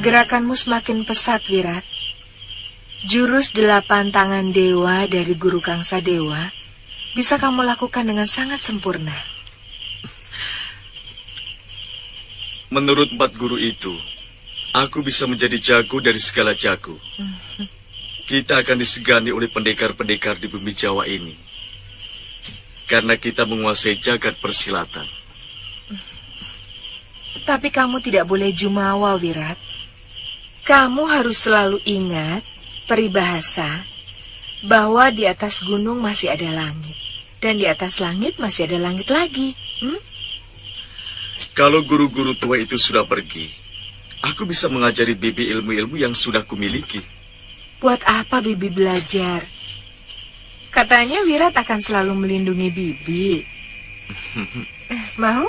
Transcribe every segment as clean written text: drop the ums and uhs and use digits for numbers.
Gerakanmu semakin pesat, Wirat. Jurus 8 tangan dewa dari Guru Kangsa Dewa bisa kamu lakukan dengan sangat sempurna. Menurut 4 guru itu, aku bisa menjadi jago dari segala jago. Kita akan disegani oleh pendekar-pendekar di bumi Jawa ini. Karena kita menguasai jagat persilatan. Tapi kamu tidak boleh jumawa, Wirat. Kamu harus selalu ingat peribahasa bahwa di atas gunung masih ada langit. Dan di atas langit masih ada langit lagi. Kalau guru-guru tua itu sudah pergi, aku bisa mengajari Bibi ilmu-ilmu yang sudah kumiliki. Buat apa Bibi belajar? Katanya Wirat akan selalu melindungi Bibi. Mau?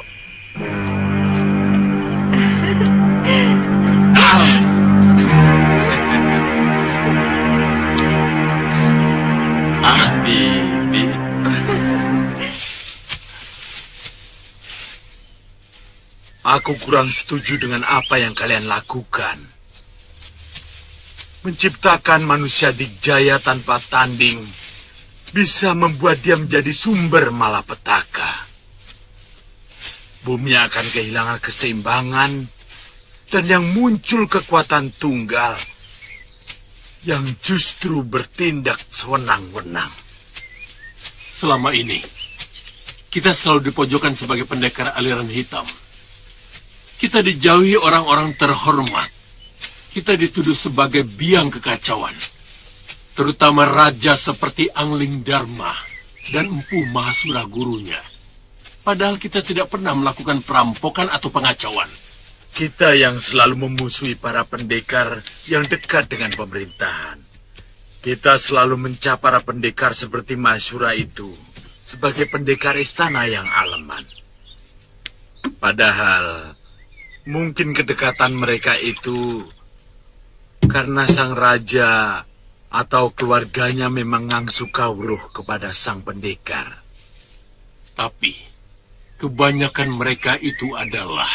Bibi. Aku kurang setuju dengan apa yang kalian lakukan. Menciptakan manusia dikjaya tanpa tanding bisa membuat dia menjadi sumber malapetaka. Bumi akan kehilangan keseimbangan dan yang muncul kekuatan tunggal yang justru bertindak sewenang-wenang. Selama ini, kita selalu dipojokkan sebagai pendekar aliran hitam. Kita dijauhi orang-orang terhormat. Kita dituduh sebagai biang kekacauan. Terutama raja seperti Angling Dharma dan Empu Mahasura gurunya. Padahal kita tidak pernah melakukan perampokan atau pengacauan. Kita yang selalu memusuhi para pendekar yang dekat dengan pemerintahan. Kita selalu mencap para pendekar seperti Mahasura itu sebagai pendekar istana yang aleman. Padahal mungkin kedekatan mereka itu karena sang raja atau keluarganya memang ngangsu kawruh kepada sang pendekar. Tapi kebanyakan mereka itu adalah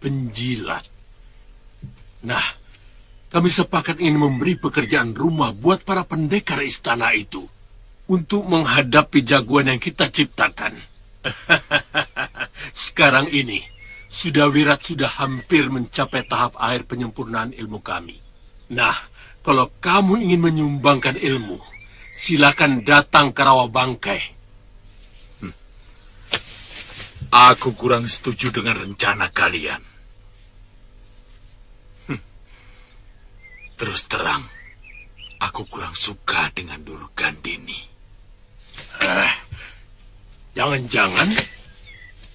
penjilat. Nah, kami sepakat ingin memberi pekerjaan rumah buat para pendekar istana itu untuk menghadapi jagoan yang kita ciptakan. Sekarang ini, Wirat sudah hampir mencapai tahap akhir penyempurnaan ilmu kami. Nah, kalau kamu ingin menyumbangkan ilmu, silakan datang ke Rawabangkai. Aku kurang setuju dengan rencana kalian. Terus terang, aku kurang suka dengan Durgandini. Jangan-jangan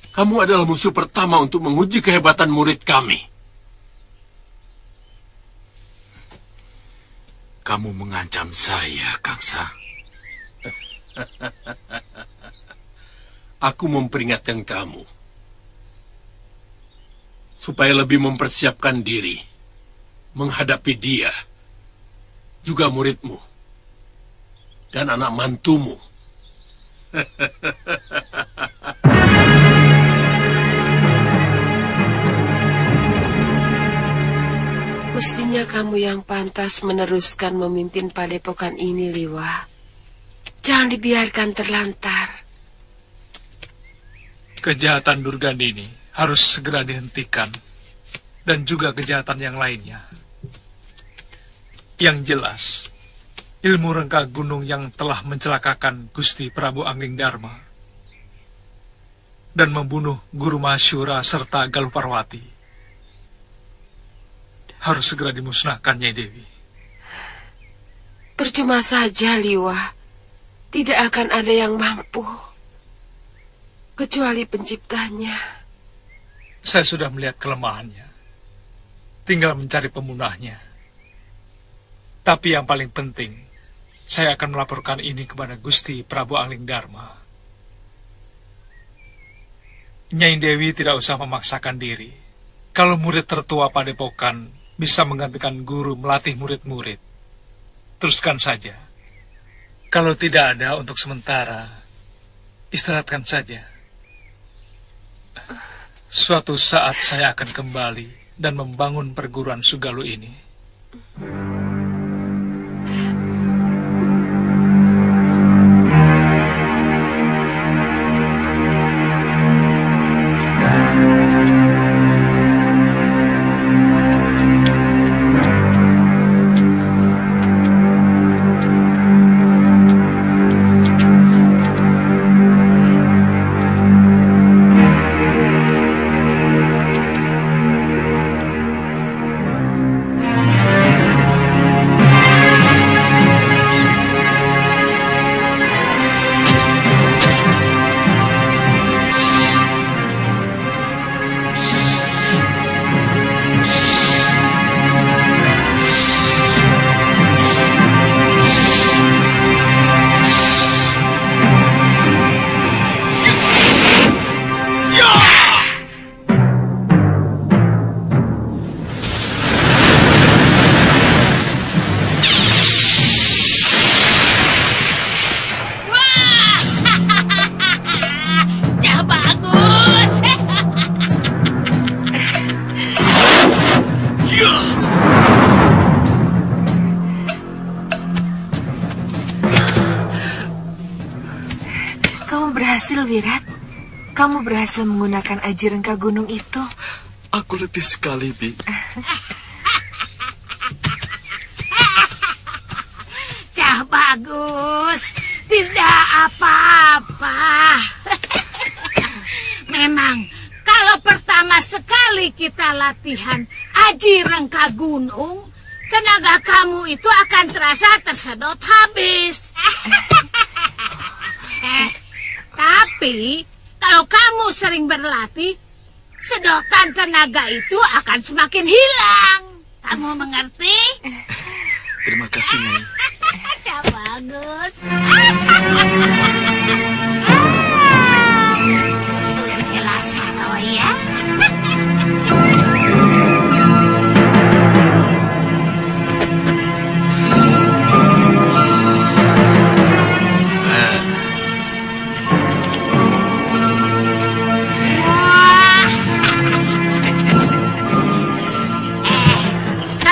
kamu adalah musuh pertama untuk menguji kehebatan murid kami. Kamu mengancam saya, Kangsa. Aku memperingatkan kamu supaya lebih mempersiapkan diri menghadapi dia, juga muridmu, dan anak mantumu. Mestinya kamu yang pantas meneruskan memimpin padepokan ini, Liwa. Jangan dibiarkan terlantar. Kejahatan Durgandini harus segera dihentikan, dan juga kejahatan yang lainnya. Yang jelas, ilmu rengka gunung yang telah mencelakakan Gusti Prabu Angling Dharma dan membunuh Guru Mahasura serta Galuh Parwati harus segera dimusnahkan, Nyai Dewi. Percuma saja, Liwa. Tidak akan ada yang mampu kecuali penciptanya. Saya sudah melihat kelemahannya. Tinggal mencari pemunahnya. Tapi yang paling penting, saya akan melaporkan ini kepada Gusti Prabu Angling Dharma. Nyai Dewi tidak usah memaksakan diri. Kalau murid tertua padepokan bisa menggantikan guru melatih murid-murid, teruskan saja. Kalau tidak ada untuk sementara, Istirahatkan saja. Suatu saat saya akan kembali dan membangun perguruan Sugalu ini. Wirat, kamu berhasil menggunakan aji rengka gunung itu. Aku letih sekali, Bi. Cah bagus, tidak apa-apa. Memang, kalau pertama sekali kita latihan aji rengka gunung, tenaga kamu itu akan terasa tersedot habis. Tapi, kalau kamu sering berlatih, sedotan tenaga itu akan semakin hilang. Kamu mengerti? Terima kasih, Nyai. Cah bagus. Inilah Saroya.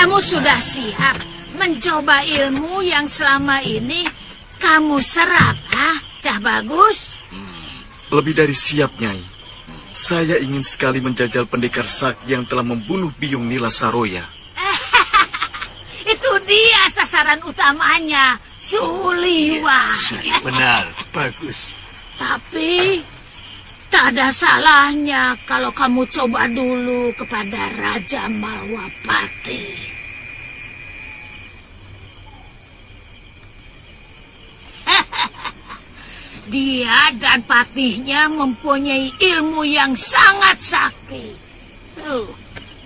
Kamu sudah siap mencoba ilmu yang selama ini kamu serap, Cah bagus? Lebih dari siap, Nyai. Saya ingin sekali menjajal pendekar sakti yang telah membunuh Biung Nila Saroya. Itu dia sasaran utamanya, Suliwa. Benar, bagus. Tapi tak ada salahnya kalau kamu coba dulu kepada Raja Malwapati. Dia dan patihnya mempunyai ilmu yang sangat sakti.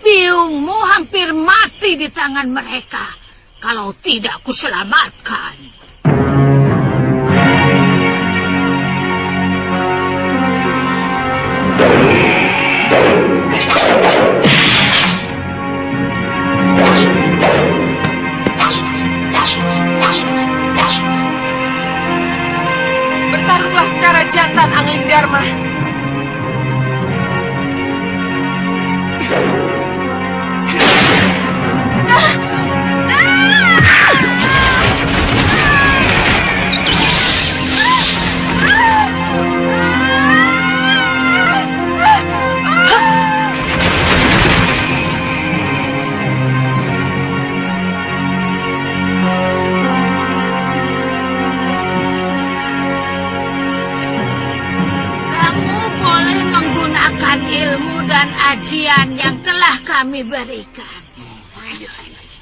Biungmu hampir mati di tangan mereka kalau tidak kuselamatkan. Bertarunglah secara jantan, Angling Dharma. Ilmu dan ajian yang telah kami berikan.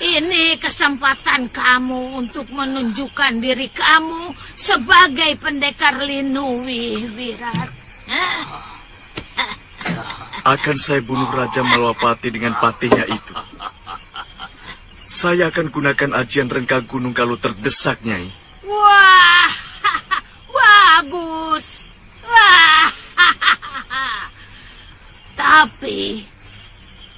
Ini kesempatan kamu untuk menunjukkan diri kamu sebagai pendekar Linuwi, Wirat. Akan saya bunuh Raja Malwapati dengan patihnya itu. Saya akan gunakan ajian rengka gunung kalau terdesak, Nyai. Wah, bagus. Wah. Tapi,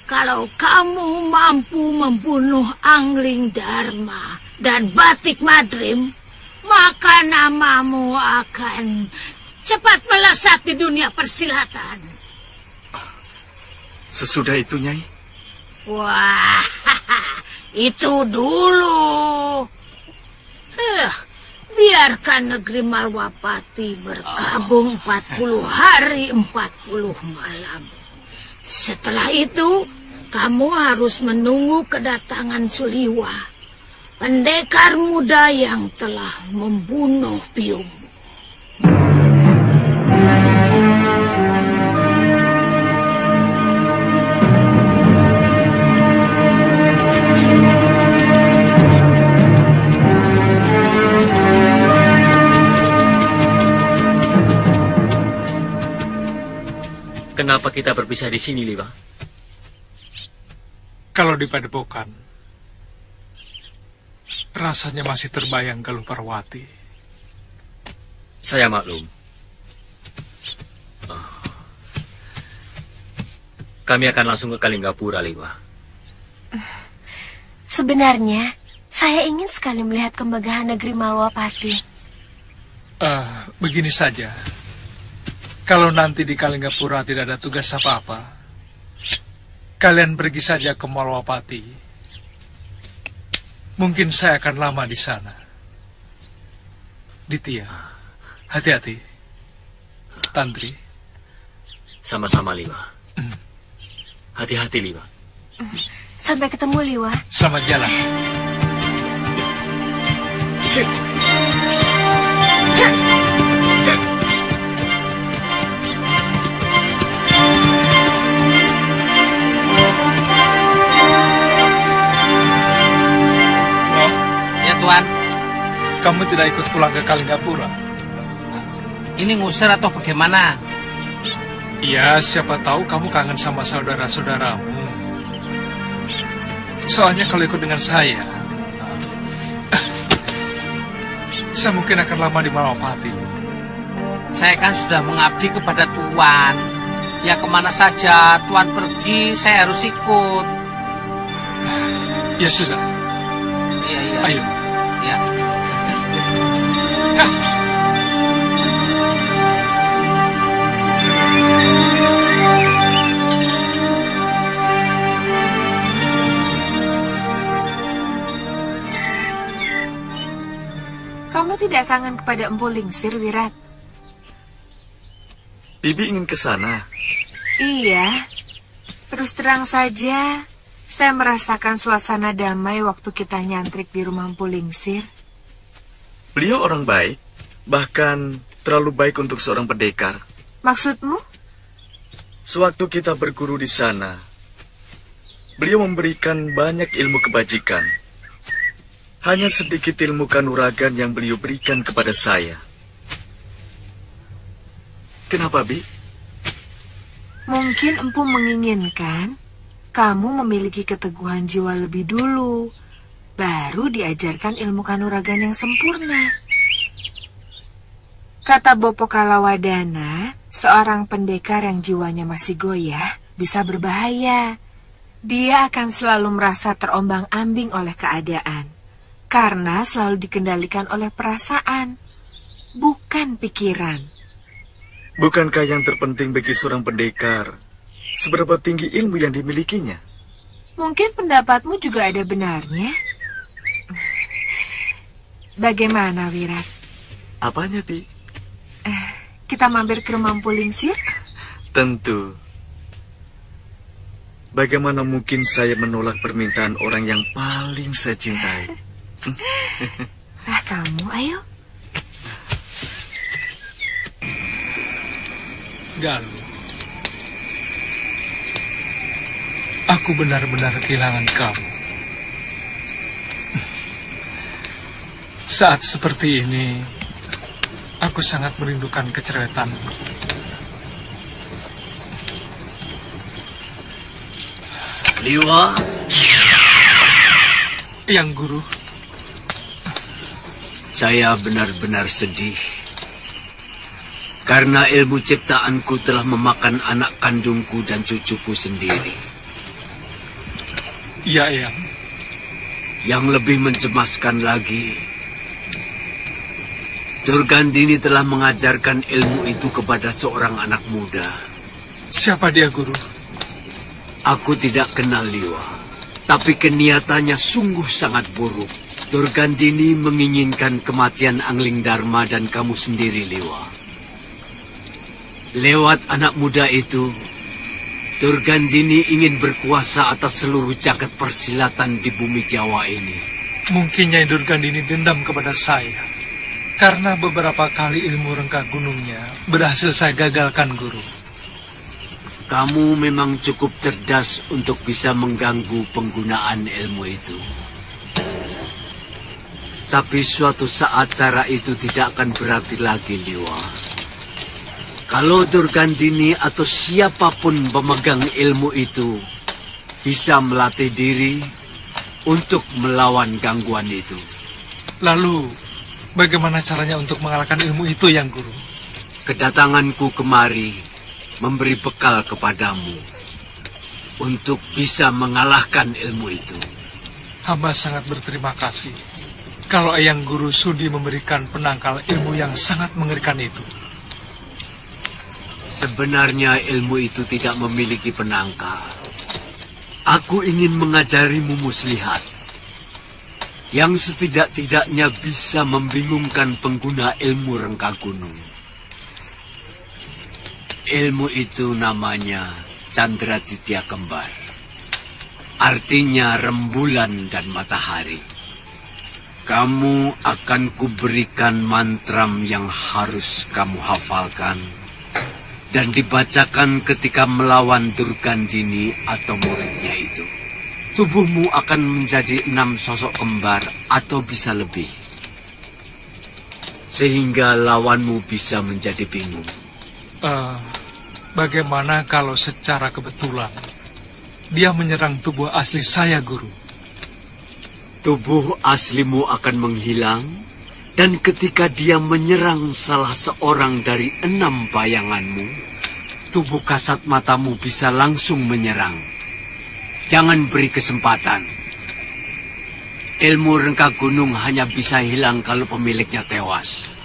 kalau kamu mampu membunuh Angling Dharma dan Batik Madrim, maka namamu akan cepat melesat di dunia persilatan. Sesudah itu, Nyai. Wah, itu dulu. Biarkan negeri Malwapati berkabung 40 hari 40 malam. Setelah itu, kamu harus menunggu kedatangan Suliwa, pendekar muda yang telah membunuh biungmu. Kenapa kita berpisah di sini, Liwa? Kalau di Padepokan, rasanya masih terbayang Galuh Parwati. Saya maklum. Kami akan langsung ke Kalinggapura, Liwa. Sebenarnya, saya ingin sekali melihat kemegahan negeri Malwapati. Begini saja. Kalau nanti di Kalinggapura tidak ada tugas apa-apa, kalian pergi saja ke Malwapati. Mungkin saya akan lama di sana. Ditya, hati-hati. Tantri. Sama-sama, Liwa. Hati-hati, Liwa. Sampai ketemu, Liwa. Selamat jalan. Tuan, Kamu tidak ikut pulang ke Kalinggapura? ini ngusir atau bagaimana? Iya, siapa tahu kamu kangen sama saudara-saudaramu. Soalnya kalau ikut dengan saya mungkin akan lama di Malwapati. Saya kan sudah mengabdi kepada Tuan. Ya kemana saja Tuan pergi, saya harus ikut. Ya sudah, Iya, iya. ayo. Ya. Kamu tidak kangen kepada Empu Lingsir, Wirat? Bibi ingin ke sana. Iya. Terus terang saja, saya merasakan suasana damai waktu kita nyantrik di rumah Empu Lingsir. Beliau orang baik, bahkan terlalu baik untuk seorang pendekar. Maksudmu? Sewaktu kita berguru di sana, beliau memberikan banyak ilmu kebajikan. Hanya sedikit ilmu kanuragan yang beliau berikan kepada saya. Kenapa, Bi? Mungkin Empu menginginkan kamu memiliki keteguhan jiwa lebih dulu, baru diajarkan ilmu kanuragan yang sempurna. Kata Bopo Kalawadana, seorang pendekar yang jiwanya masih goyah bisa berbahaya. Dia akan selalu merasa terombang-ambing oleh keadaan, karena selalu dikendalikan oleh perasaan, bukan pikiran. Bukankah yang terpenting bagi seorang pendekar seberapa tinggi ilmu yang dimilikinya? Mungkin pendapatmu juga ada benarnya. Bagaimana, Wirat? Apanya, Bi? Kita mampir ke rumah Empu Lingsir? Tentu. Bagaimana mungkin saya menolak permintaan orang yang paling saya cintai? Kamu, ayo. Galuh, aku benar-benar kehilangan kamu. Saat seperti ini, aku sangat merindukan kecerewetanmu. Liwa? Yang Guru, saya benar-benar sedih. Karena ilmu ciptaanku telah memakan anak kandungku dan cucuku sendiri. ya Eyang. Yang lebih mencemaskan lagi, Durgandini telah mengajarkan ilmu itu kepada seorang anak muda. Siapa dia, Guru? Aku tidak kenal Liwa, tapi keniatannya sungguh sangat buruk. Durgandini menginginkan kematian Angling Dharma dan kamu sendiri, Liwa. Lewat anak muda itu, Durgandini ingin berkuasa atas seluruh jagat persilatan di bumi Jawa ini. Mungkin Nyai Durgandini dendam kepada saya. Karena beberapa kali ilmu rengka gunungnya berhasil saya gagalkan, Guru. Kamu memang cukup cerdas untuk bisa mengganggu penggunaan ilmu itu. Tapi suatu saat cara itu tidak akan berarti lagi, Liwa. Kalau Durgandini atau siapapun pemegang ilmu itu bisa melatih diri untuk melawan gangguan itu. Lalu, bagaimana caranya untuk mengalahkan ilmu itu, Yang Guru? Kedatanganku kemari memberi bekal kepadamu untuk bisa mengalahkan ilmu itu. Hamba sangat berterima kasih kalau Eyang Guru sudi memberikan penangkal ilmu yang sangat mengerikan itu. Sebenarnya ilmu itu tidak memiliki penangkal. Aku ingin mengajarimu muslihat yang setidak-tidaknya bisa membingungkan pengguna ilmu rengka gunung. Ilmu itu namanya Candraditya Kembar. Artinya rembulan dan matahari. Kamu akan kuberikan mantram yang harus kamu hafalkan dan dibacakan ketika melawan Durgandini atau muridnya itu. Tubuhmu akan menjadi 6 sosok kembar atau bisa lebih. Sehingga lawanmu bisa menjadi bingung. Bagaimana kalau secara kebetulan dia menyerang tubuh asli saya, Guru? Tubuh aslimu akan menghilang, dan ketika dia menyerang salah seorang dari 6 bayanganmu, tubuh kasat matamu bisa langsung menyerang. Jangan beri kesempatan. Ilmu rengka gunung hanya bisa hilang kalau pemiliknya tewas.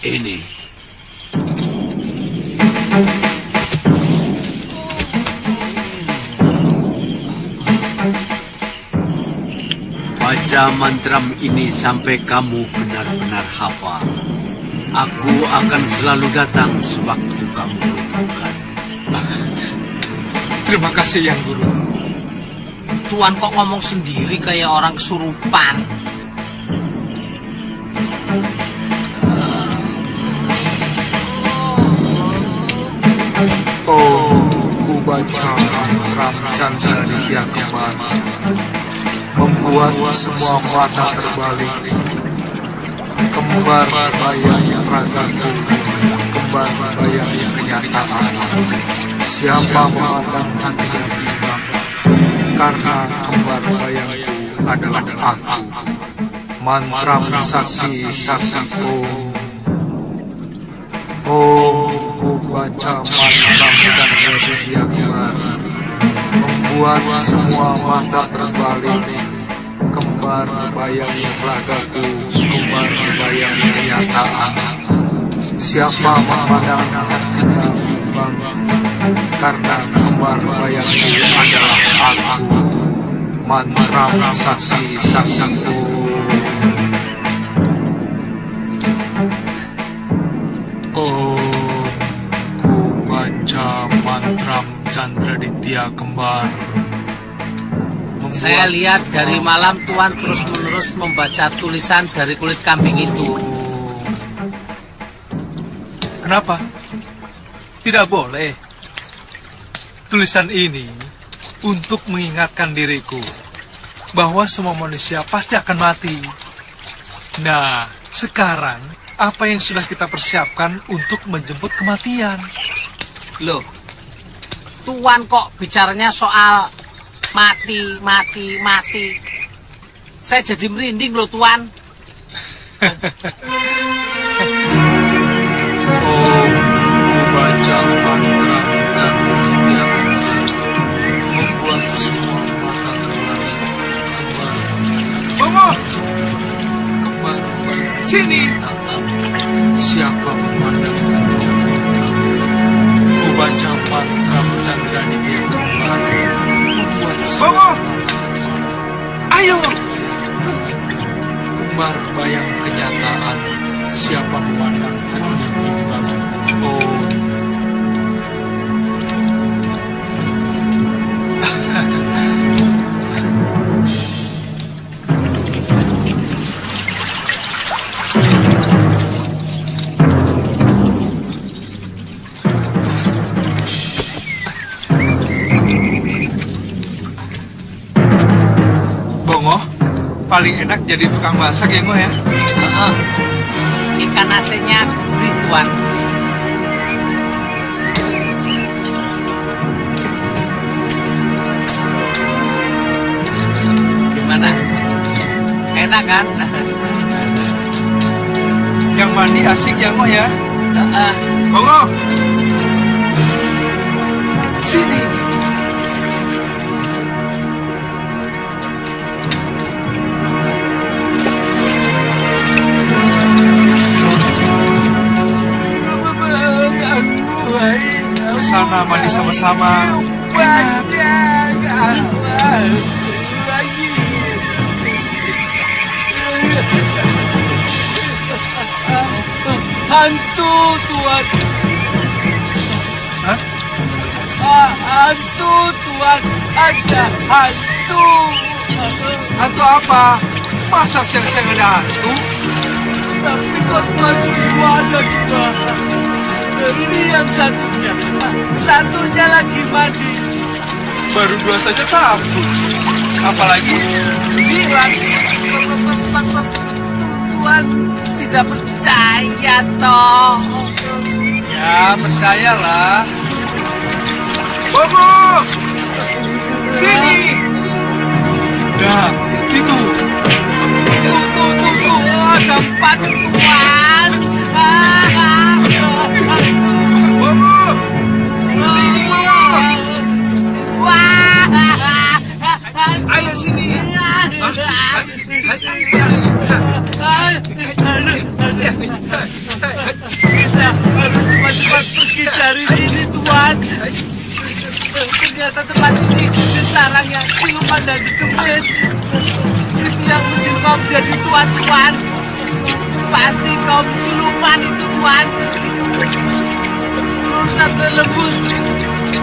Ini. Baca mantram ini sampai kamu benar-benar hafal. Aku akan selalu datang sewaktu kamu butuhkan. Terima kasih, Yang Guru. Tuan kok ngomong sendiri kayak orang kesurupan? Ku baca mantram Candraditya Kembar, membuat semua mata terbalik. Kembar bayang ragaku, kembar bayang kenyataan. Siapa memandang hatinya bimbang, karena kembar bayangku adalah aku. Mantram sakti sakti Ku baca mantram Candraditya Kembar, membuat semua mata terbalik. Kembar bayang ragaku, kembar bayang kenyataan. Siapa memandang hatinya bimbang, karena kembar bayangku adalah aku. Mantram sakti sakti Ku baca mantram Candraditya Kembar. Saya lihat dari malam Tuan terus-menerus membaca tulisan dari kulit kambing itu. Kenapa? Tidak boleh. Tulisan ini untuk mengingatkan diriku bahwa semua manusia pasti akan mati. Nah, sekarang apa yang sudah kita persiapkan untuk menjemput kematian? Loh, Tuan kok bicaranya soal mati. Saya jadi merinding loh, Tuan. Ku baca mantram Candraditya Kembar, Sini. Siapa pemandangan ku baca mantra Chandra di Kembar membuat Bongo, ayo. Kembar bayang kenyataan. Siapa memandang hatinya bimbang. Oh, Bongo, paling enak jadi tukang masak ya, Ngo ya? Ikan asinnya gurih, Tuan. Gimana? Enak kan? Yang mandi asik ya, Ngo ya? Bongo, sini. Sana mandi sama-sama. Hantu, Tuan. Hah? Hantu, Tuan. Ada hantu. Hantu apa? Masa siang-siang ada hantu? Tapi kok Tuan semua ada di bawah. Ini yang satunya. Satunya lagi mandi. Baru 2 saja takut. Apalagi 9. Tuan tidak percaya toh. Ya, percayalah. Bobo! Sini! Nah, itu. Tuh. Ada 4 Tuan. Bobo! Sini, Bobo! Wah. Ayo sini. Kita harus cepat-cepat pergi dari sini, Tuan. Ternyata tempat ini sarangnya siluman dan demit. Itu yang menjelma menjadi tuan-tuan. Pasti kaum siluman itu, Tuan. Urusan lembut.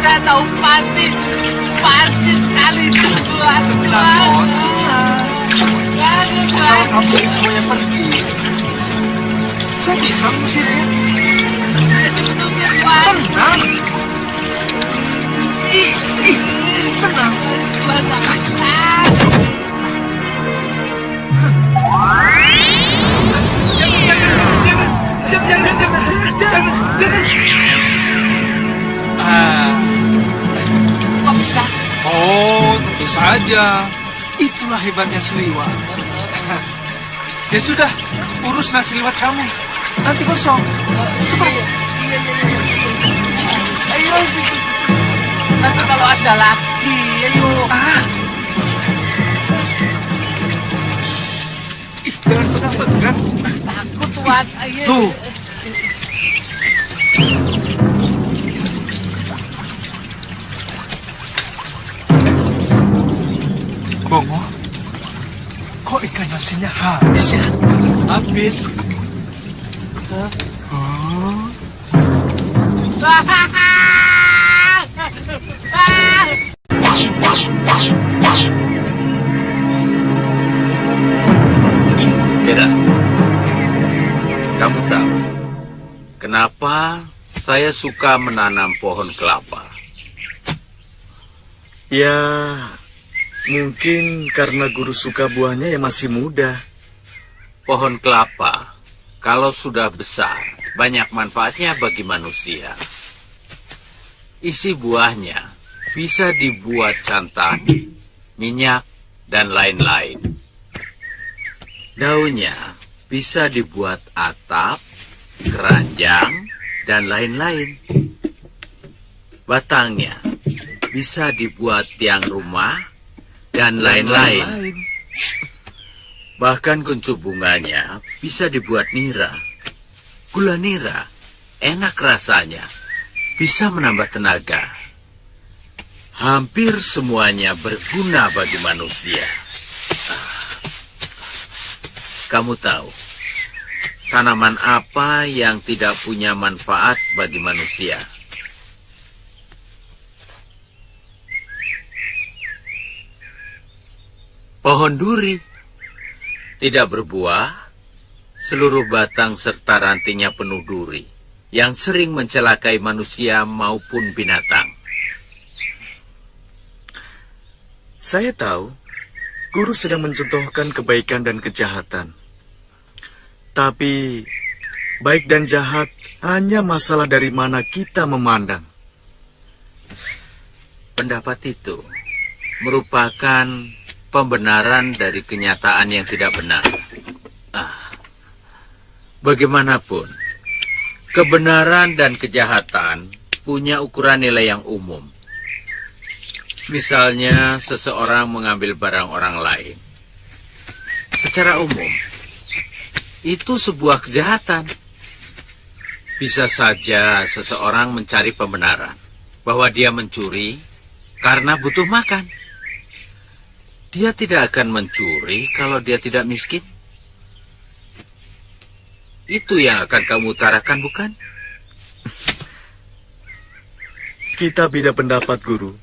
Saya tahu pasti sekali itu, Tuan. Kalau kamu semuanya pergi, saya bisa mengusirnya. Tenang. Tenang. Jangan. Kok bisa? Oh, tentu saja. Itulah hebatnya Seliwat. Ya sudah, urus nasi liwat kamu. Nanti kosong. Cepat. Iya. Ayo, nanti kalau ada lagi, ayo. Jangan pegang-pegang. Takut, Tuan. Ayo. Tuh. Bongo, kok ikan asinnya habis ya? Habis. Beda. Kamu tahu kenapa saya suka menanam pohon kelapa? Ya, mungkin karena guru suka buahnya yang masih muda. Pohon kelapa, kalau sudah besar, banyak manfaatnya bagi manusia. Isi buahnya bisa dibuat santan, minyak, dan lain-lain. Daunnya bisa dibuat atap, keranjang, dan lain-lain. Batangnya bisa dibuat tiang rumah, dan lain-lain. Bahkan kuncup bunganya bisa dibuat nira. Gula nira enak rasanya, bisa menambah tenaga. Hampir semuanya berguna bagi manusia. Kamu tahu, tanaman apa yang tidak punya manfaat bagi manusia? Pohon duri. Tidak berbuah, seluruh batang serta rantingnya penuh duri, yang sering mencelakai manusia maupun binatang. Saya tahu, guru sedang mencontohkan kebaikan dan kejahatan. Tapi, baik dan jahat hanya masalah dari mana kita memandang. Pendapat itu merupakan pembenaran dari kenyataan yang tidak benar. Bagaimanapun, kebenaran dan kejahatan punya ukuran nilai yang umum. Misalnya, seseorang mengambil barang orang lain. Secara umum, itu sebuah kejahatan. Bisa saja seseorang mencari pembenaran bahwa dia mencuri karena butuh makan. Dia tidak akan mencuri kalau dia tidak miskin. Itu yang akan kamu utarakan, bukan? Kita beda pendapat, guru.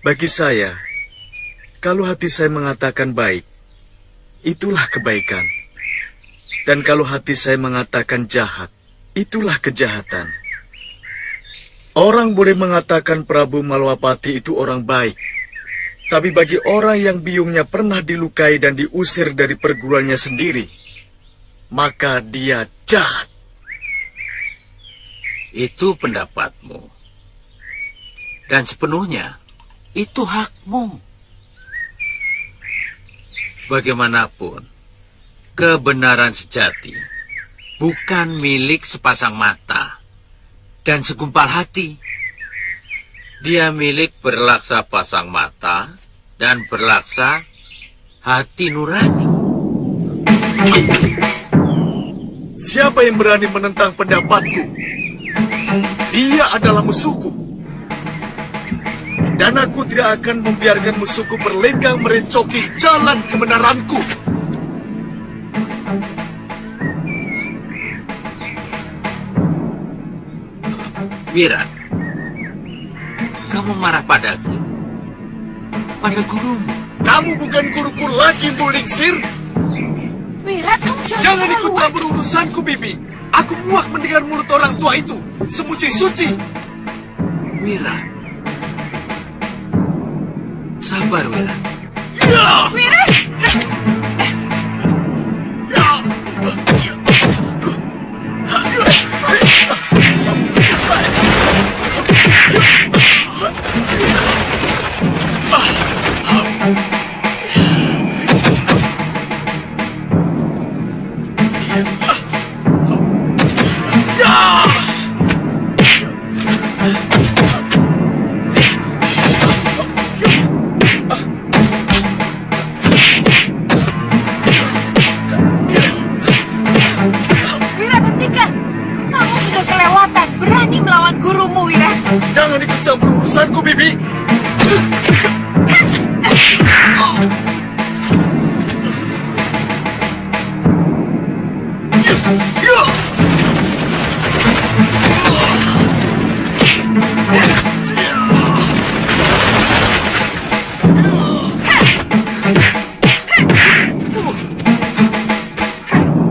Bagi saya, kalau hati saya mengatakan baik, itulah kebaikan. Dan kalau hati saya mengatakan jahat, itulah kejahatan. Orang boleh mengatakan Prabu Malwapati itu orang baik. Tapi bagi orang yang biungnya pernah dilukai dan diusir dari perguruannya sendiri, maka dia jahat. Itu pendapatmu. Dan sepenuhnya, itu hakmu. Bagaimanapun, kebenaran sejati bukan milik sepasang mata dan segumpal hati. Dia milik berlaksa pasang mata dan berlaksa hati nurani. Siapa yang berani menentang pendapatku? Dia adalah musuhku. Dan aku tidak akan membiarkan musuhku berlenggang merecoki jalan kebenaranku. Wirat, kamu marah padaku, pada gurumu. Kamu bukan guruku lagi, Bu Lingsir. Wirat, kamu jangan ikut campur urusanku, Bibi. Aku muak mendengar mulut orang tua itu, semuci-suci. Wirat, sabar, Wirat. Ya! Wirat! Jangan ikut campur urusanku, Bibi.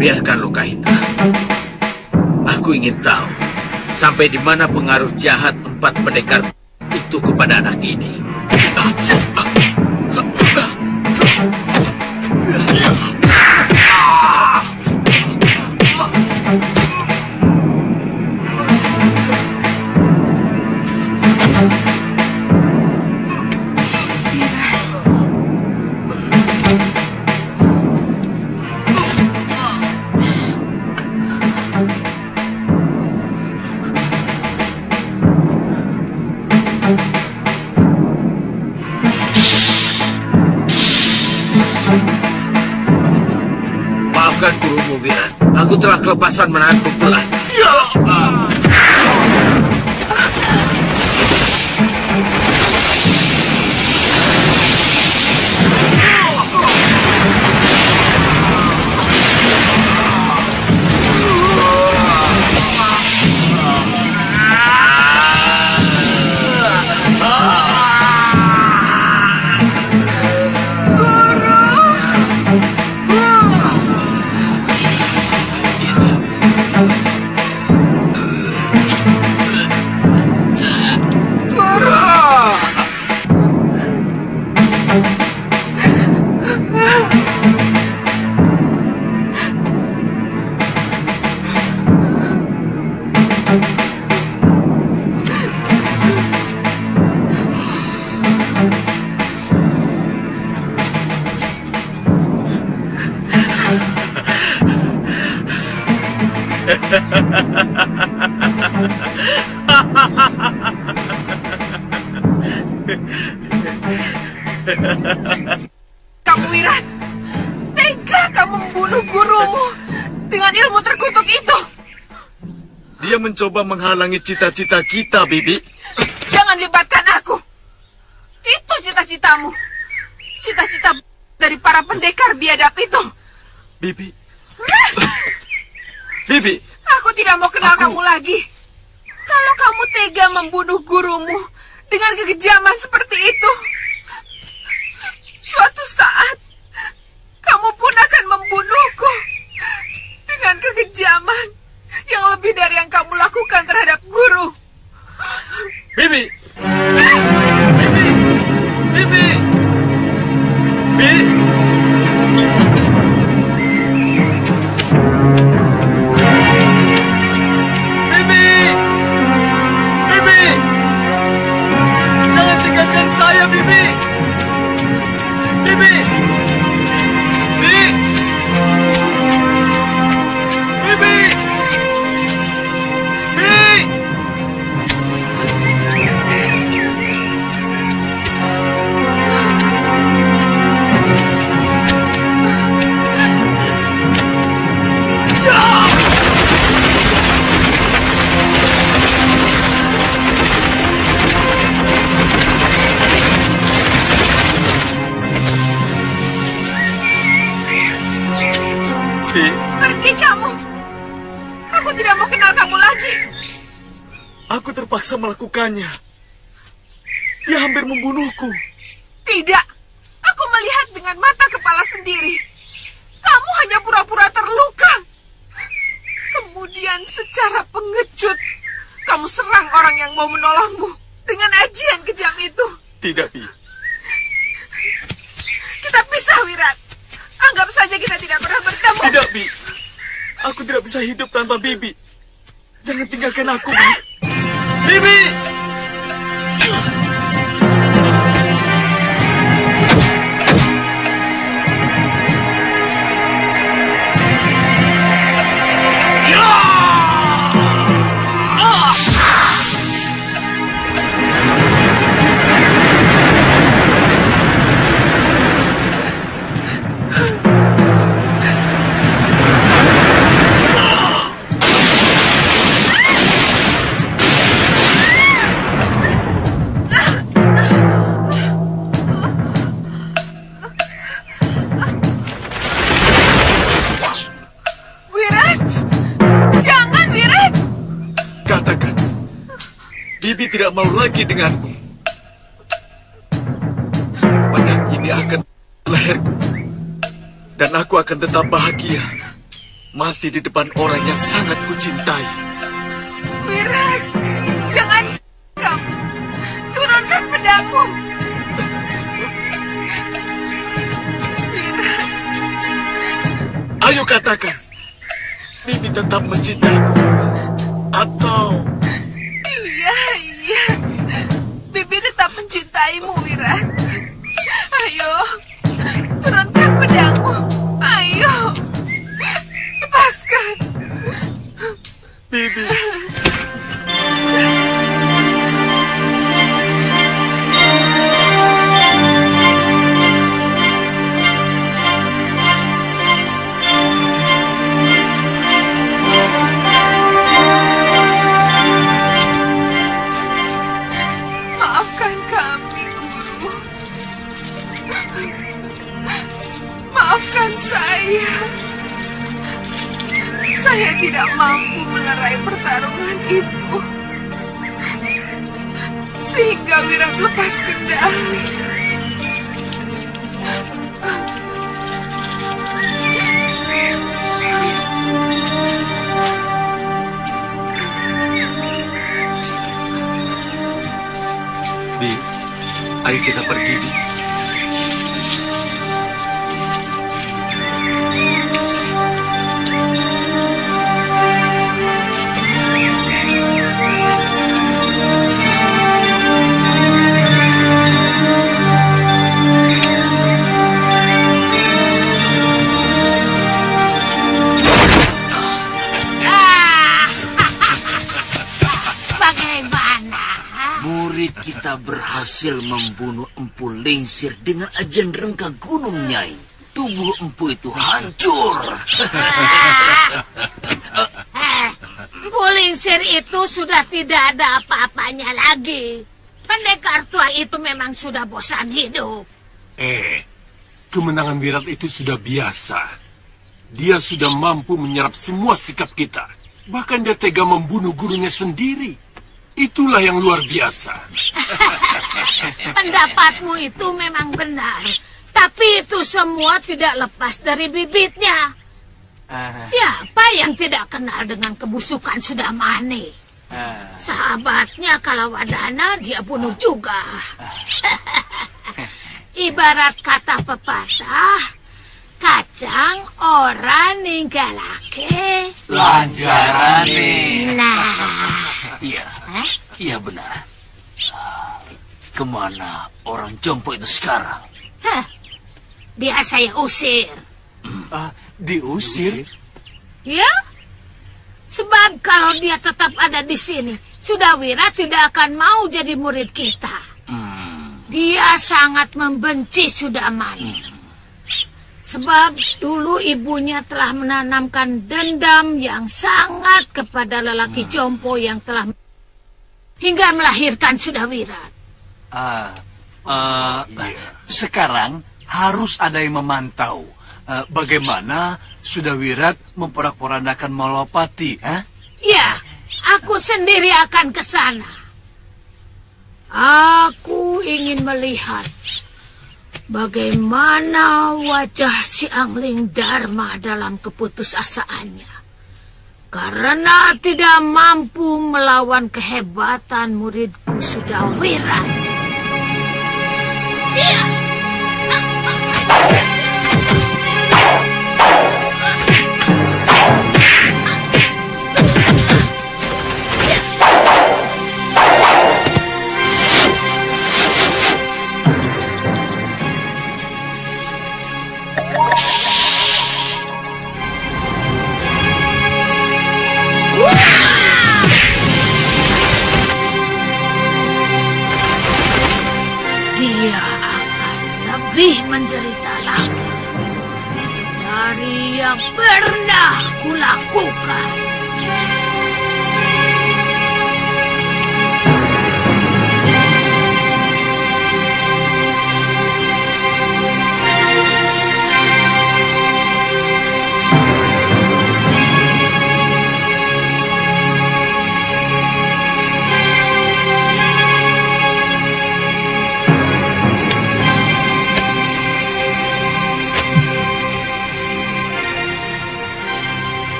Biarkan luka hitam. Aku ingin tahu sampai di mana pengaruh jahat 4 pendekar itu kepada anak ini. Maafkan gurumu, Wirat. Aku telah kelepasan menahan pukulan. Kamu Wirat, tega kamu membunuh gurumu dengan ilmu terkutuk itu. Dia mencoba menghalangi cita-cita kita, Bibi. Jangan libatkan aku. Itu cita-citamu. Cita-cita dari para pendekar biadab itu. Bibi. Bibi. Aku tidak mau kenal kamu lagi. Kalau kamu tega membunuh gurumu dengan kekejaman seperti itu, suatu saat kamu pun akan membunuhku dengan kekejaman yang lebih dari yang kamu lakukan terhadap guru. Bibi. Bibi. Bibi. Bibi. Saya, Bibi. Bibi. Bibi. Bibi. Bibi. Pergi kamu. Aku tidak mau kenal kamu lagi. Aku terpaksa melakukannya. Dia hampir membunuhku. Tidak. Aku melihat dengan mata kepala sendiri. Kamu hanya pura-pura terluka. Kemudian secara pengecut, kamu serang orang yang mau menolongmu dengan ajian kejam itu. Tidak, Bi. Kita pisah, Wirat. Anggap saja kita tidak pernah bertemu. Tidak, Bi. Aku tidak bisa hidup tanpa Bibi. Jangan tinggalkan aku, Bi. Bibi! Bibi tidak mau lagi denganmu. Pedang ini akan leherku. Dan aku akan tetap bahagia mati di depan orang yang sangat kucintai. Wirat, jangan kamu. Turunkan pedangmu. Wirat. Ayo katakan, Bibi tetap mencintaiku. Atau... Iya. Bibi tetap mencintaimu, Wirat. Ayo, turunkan pedangmu. Ayo, lepaskan. Bibi. Saya tidak mampu melerai pertarungan itu. Sehingga Wirat lepas kendali. Bi, ayo kita pergi, Bi. Kita berhasil membunuh Empu Lingsir dengan ajian rengka gunung, Nyai. Tubuh Empu itu hancur. Empu Lingsir itu sudah tidak ada apa-apanya lagi. Pendekar tua itu memang sudah bosan hidup. Kemenangan Wirat itu sudah biasa. Dia sudah mampu menyerap semua sikap kita. Bahkan dia tega membunuh gurunya sendiri. Itulah yang luar biasa. Pendapatmu itu memang benar. Tapi itu semua tidak lepas dari bibitnya. Siapa yang tidak kenal dengan kebusukan Sudamani? Sahabatnya Kalawadana dia bunuh juga. Ibarat kata pepatah, kacang ora ninggalake lanjarane. Nah, iya benar. Kemana orang jompo itu sekarang? Dia saya usir. Diusir? Ya? Sebab kalau dia tetap ada di sini, Sudawira tidak akan mau jadi murid kita. Dia sangat membenci Sudamani. Sebab dulu ibunya telah menanamkan dendam yang sangat kepada lelaki jompo yang telah hingga melahirkan Sudawira. Sekarang harus ada yang memantau bagaimana Sudawirat memporak-porandakan Malapati. Ya, aku sendiri akan ke sana. Aku ingin melihat bagaimana wajah si Angling Dharma dalam keputusasaannya. Karena tidak mampu melawan kehebatan muridku Sudawira. Iya. Dia akan lebih menderita lagi dari yang pernah kulakukan.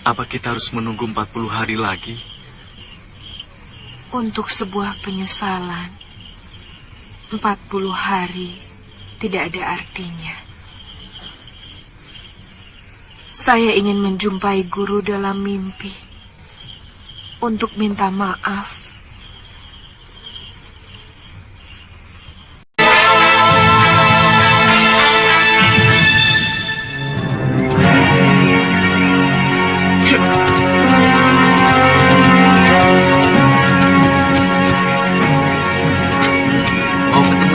Apa kita harus menunggu 40 hari lagi? Untuk sebuah penyesalan, 40 hari tidak ada artinya. Saya ingin menjumpai guru dalam mimpi untuk minta maaf.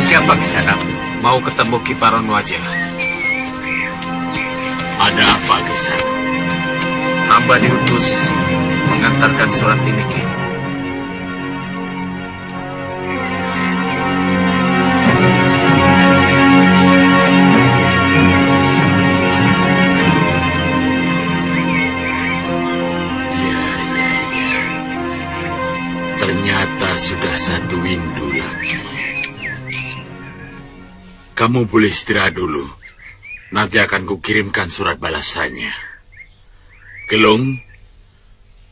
Siapa di sana? Mau ketemu Kiparon Wajah. Ada apa di sana? Hamba diutus mengantarkan surat ini, Ki. Kamu boleh istirahat dulu. Nanti akan kukirimkan surat balasannya. Gelung,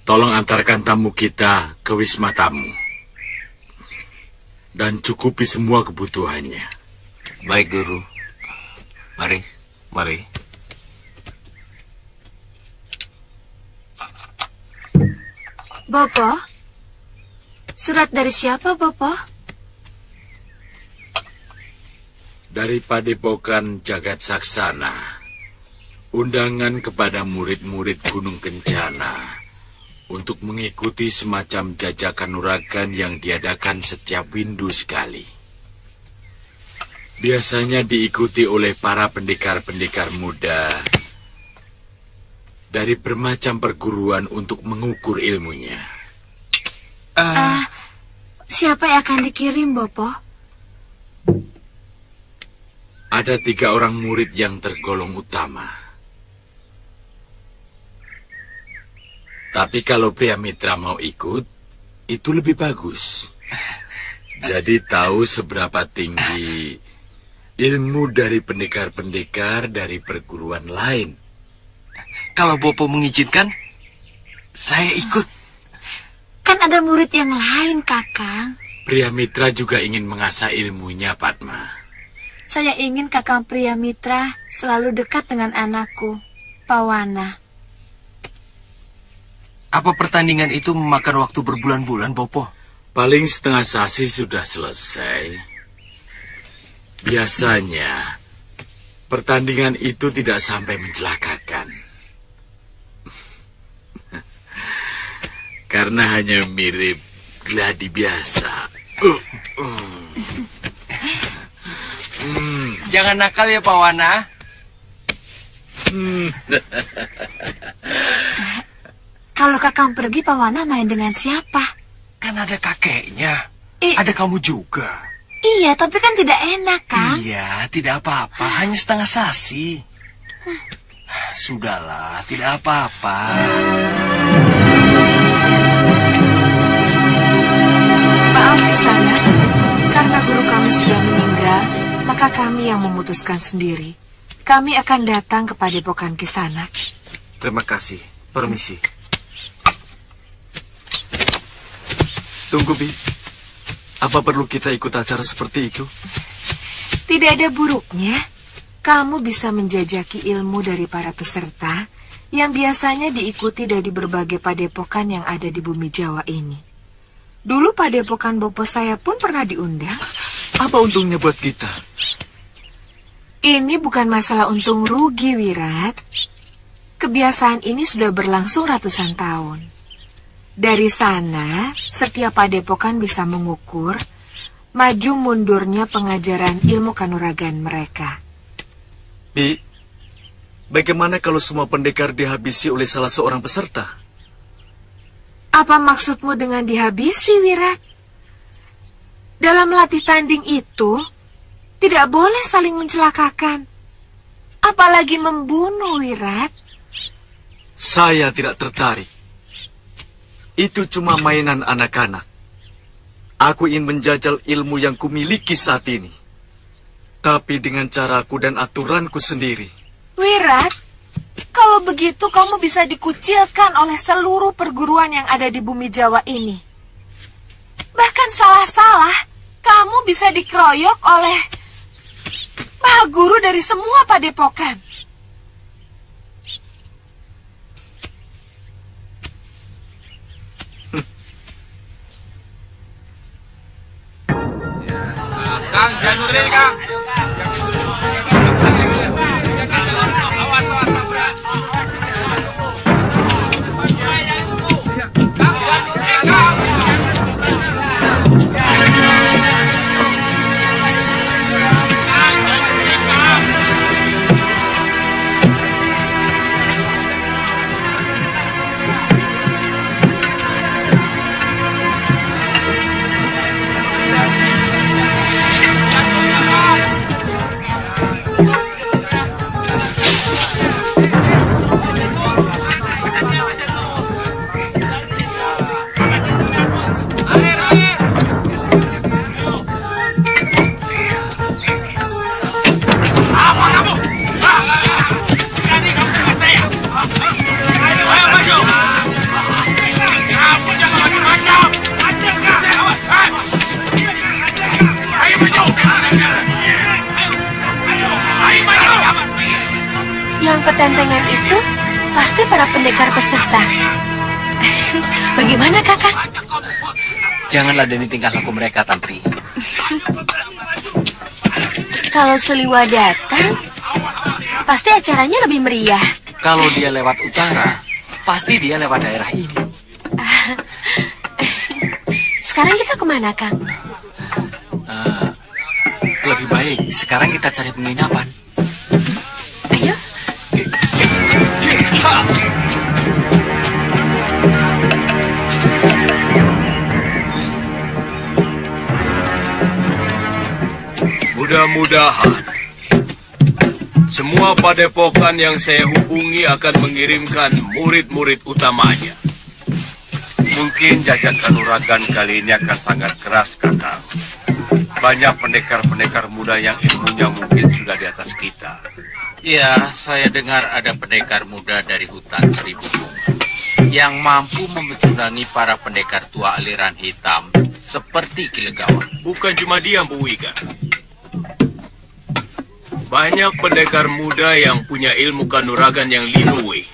tolong antarkan tamu kita ke wisma tamu. Dan cukupi semua kebutuhannya. Baik, Guru. Mari, mari. Bopo? Surat dari siapa, Bopo? Dari Padepokan Jagat Saksana. Undangan kepada murid-murid Gunung Kencana untuk mengikuti semacam jajakan uragan yang diadakan setiap windu sekali. Biasanya diikuti oleh para pendekar-pendekar muda dari bermacam perguruan untuk mengukur ilmunya. Siapa yang akan dikirim, Bopo? Ada 3 orang murid yang tergolong utama. Tapi kalau Pria Mitra mau ikut, itu lebih bagus. Jadi tahu seberapa tinggi ilmu dari pendekar-pendekar dari perguruan lain. Kalau Bopo mengizinkan, saya ikut. Kan ada murid yang lain, Kakang. Pria Mitra juga ingin mengasah ilmunya, Padma. Saya ingin Kakang Pria Mitra selalu dekat dengan anakku, Pawana. Apa pertandingan itu memakan waktu berbulan-bulan, Bopo? Paling setengah sasi sudah selesai. Biasanya, pertandingan itu tidak sampai mencelakakan. Karena hanya mirip gladi biasa. Jangan nakal ya, Pawana. Kalau Kakang pergi, Pawana main dengan siapa? Kan ada kakeknya. Ada kamu juga. Iya, tapi kan tidak enak, Kang. Iya, tidak apa-apa. Hanya setengah sasi. Sudahlah, tidak apa-apa. Maaf, Kisana. Karena guru kami sudah meninggal, maka kami yang memutuskan sendiri. Kami akan datang ke Padepokan Kisana. Terima kasih. Permisi. Tunggu, Bi. Apa perlu kita ikut acara seperti itu? Tidak ada buruknya. Kamu bisa menjajaki ilmu dari para peserta yang biasanya diikuti dari berbagai padepokan yang ada di bumi Jawa ini. Dulu padepokan Bopo saya pun pernah diundang. Apa untungnya buat kita? Ini bukan masalah untung rugi, Wirat. Kebiasaan ini sudah berlangsung ratusan tahun. Dari sana, setiap padepokan bisa mengukur maju mundurnya pengajaran ilmu kanuragan mereka. Bi, bagaimana kalau semua pendekar dihabisi oleh salah seorang peserta? Apa maksudmu dengan dihabisi, Wirat? Dalam latih tanding itu, tidak boleh saling mencelakakan. Apalagi membunuh, Wirat. Saya tidak tertarik. Itu cuma mainan anak-anak. Aku ingin menjajal ilmu yang kumiliki saat ini. Tapi dengan caraku dan aturanku sendiri. Wirat, kalau begitu kamu bisa dikucilkan oleh seluruh perguruan yang ada di bumi Jawa ini. Bahkan salah-salah, kamu bisa dikeroyok oleh Maha Guru dari semua padepokan. Kang, Januril, Kang. Come on! yang petentengan itu pasti para pendekar peserta. Bagaimana, Kakang? Jangan ladeni tingkah laku mereka, Tantri. Kalau Seliwa datang, pasti acaranya lebih meriah. Kalau dia lewat utara, pasti dia lewat daerah ini. Sekarang kita kemana, Kang? Lebih baik sekarang kita cari penginapan. Ayo. Mudah-mudahan semua padepokan yang saya hubungi akan mengirimkan murid-murid utamanya. Mungkin jajak kanuragan kali ini akan sangat keras, Kakang. Banyak pendekar-pendekar muda yang ilmunya mungkin sudah di atas kita. Ya, saya dengar ada pendekar muda dari hutan Seribu Bunga yang mampu memecurangi para pendekar tua aliran hitam seperti Kilegawa. Bukan cuma dia, Bu Wika. Banyak pendekar muda yang punya ilmu kanuragan yang linui.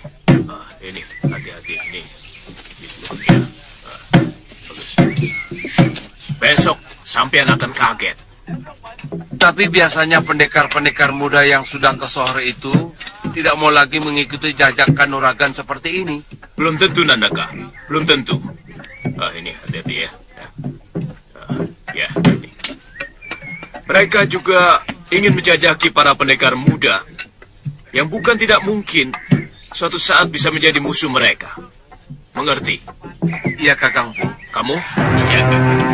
Ini, hati-hati ini. Besok sampean akan kaget. Tapi biasanya pendekar-pendekar muda yang sudah ke Sohor itu tidak mau lagi mengikuti jajak kanuragan seperti ini. Belum tentu, Nandaka. Belum tentu. Ini hati-hati ya. Ya, ini. Mereka juga ingin menjajaki para pendekar muda yang bukan tidak mungkin suatu saat bisa menjadi musuh mereka. Mengerti? Iya, Kakang Bu. Kamu? Iya, Kakang.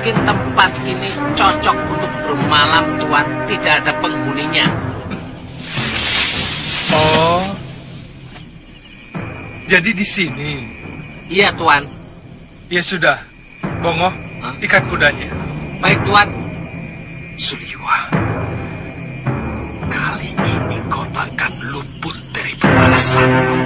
Tempat ini cocok untuk bermalam, Tuan. Tidak ada penghuninya. Oh, jadi di sini? Iya, Tuan. Ya sudah, Bongo, ikat kudanya. Baik, Tuan. Suliwa, kali ini kau takkan luput dari pembalasanku.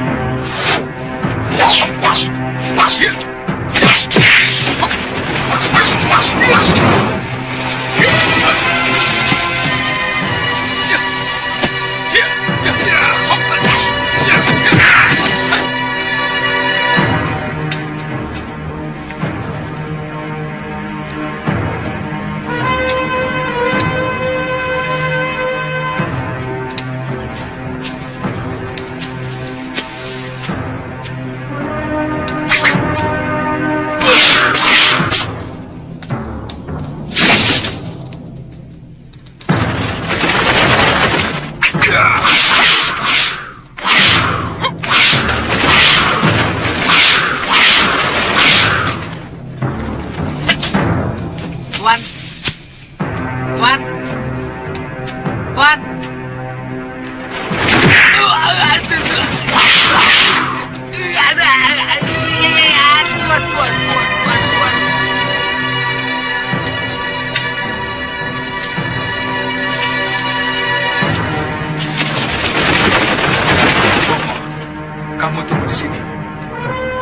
Kamu tunggu di sini.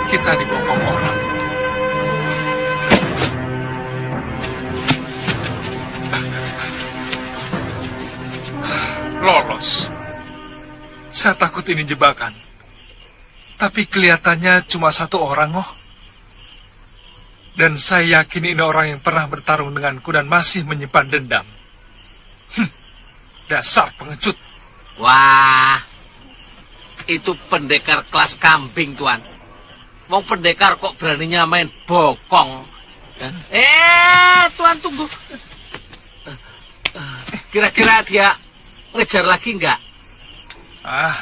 Kita dibokong orang. Lolos. Saya takut ini jebakan. Tapi kelihatannya cuma satu orang, oh. Dan saya yakin ini orang yang pernah bertarung denganku dan masih menyimpan dendam. Dasar pengecut. Wah, itu pendekar kelas kambing, Tuan. Mau pendekar kok beraninya main bokong. Tuan tunggu. Kira-kira dia ngejar lagi nggak?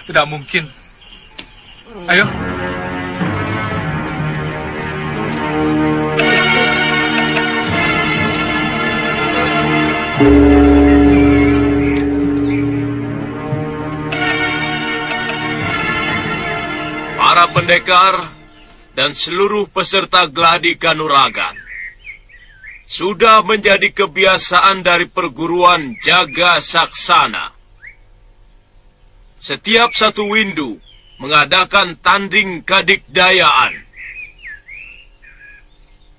Tidak mungkin. Ayo. pendekar dan seluruh peserta gladi kanuragan. Sudah menjadi kebiasaan dari perguruan Jaga Saksana. Setiap satu windu mengadakan tanding kadikdayaan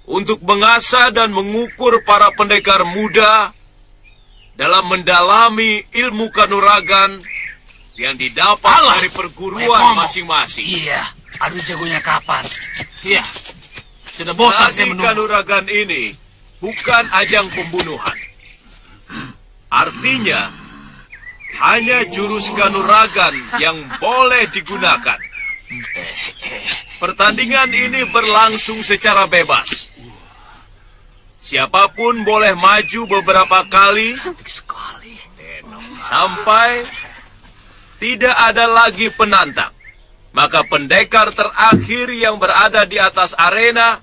untuk mengasah dan mengukur para pendekar muda dalam mendalami ilmu kanuragan yang didapat dari perguruan masing-masing. Iya, adu jagonya kapan? Iya, sudah bosan saya menunggu. Kanuragan ini bukan ajang pembunuhan. Artinya, hanya jurus kanuragan yang boleh digunakan. Pertandingan ini berlangsung secara bebas. Siapapun boleh maju beberapa kali sampai tidak ada lagi penantang. Maka pendekar terakhir yang berada di atas arena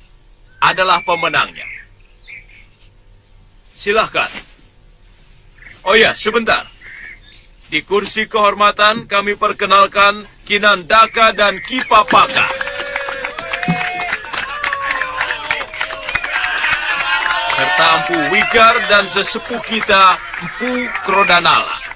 adalah pemenangnya. Silahkan. Oh ya, sebentar. Di kursi kehormatan kami perkenalkan Kinandaka dan Kipapaka. Serta Empu Wigar dan sesepuh kita, Empu Krodanala.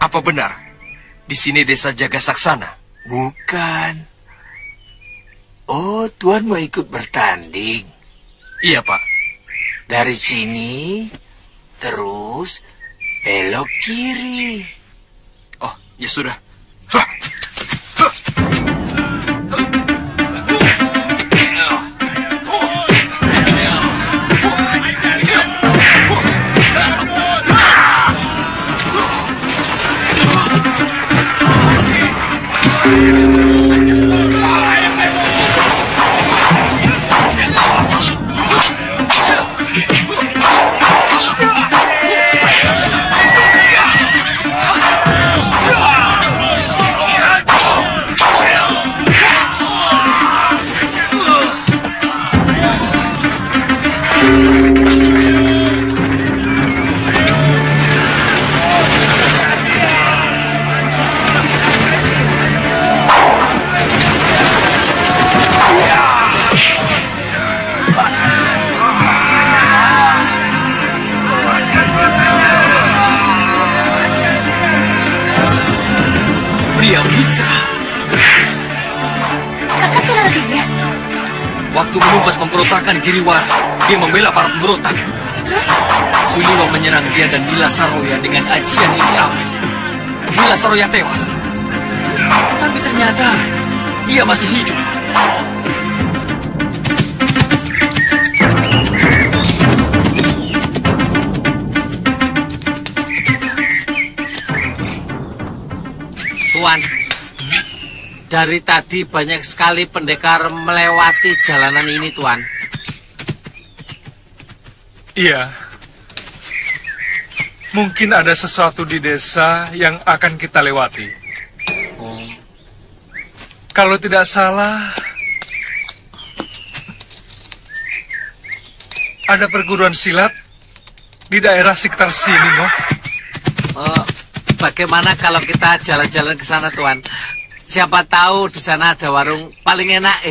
Apa benar di sini desa Jaga Saksana? Bukan. Oh, Tuan mau ikut bertanding? Iya, Pak. Dari sini, terus belok kiri. Oh, ya sudah. Waktu menumpas pemberontakan Giriwara, dia membela para pemberontak. Suliwa menyerang dia dan Nila Saroya dengan ajian inti api. Nila Saroya tewas. Tapi ternyata dia masih hidup. Tuan, dari tadi banyak sekali pendekar melewati jalanan ini, Tuan. Iya. Mungkin ada sesuatu di desa yang akan kita lewati. Kalau tidak salah, ada perguruan silat di daerah sekitar sini, Mo. Oh, bagaimana kalau kita jalan-jalan ke sana, Tuan? Siapa tahu di sana ada warung paling enak.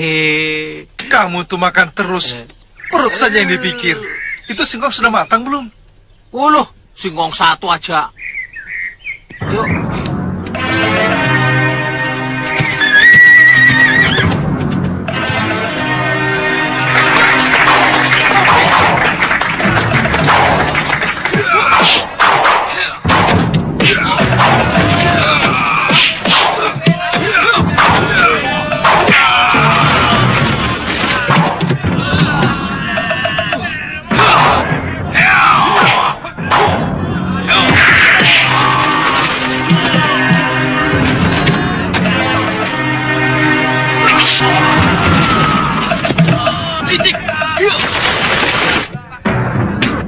Kamu tuh makan terus. Perut saja yang dipikir. Itu singkong sudah matang belum? Loh, singkong satu aja. Yuk.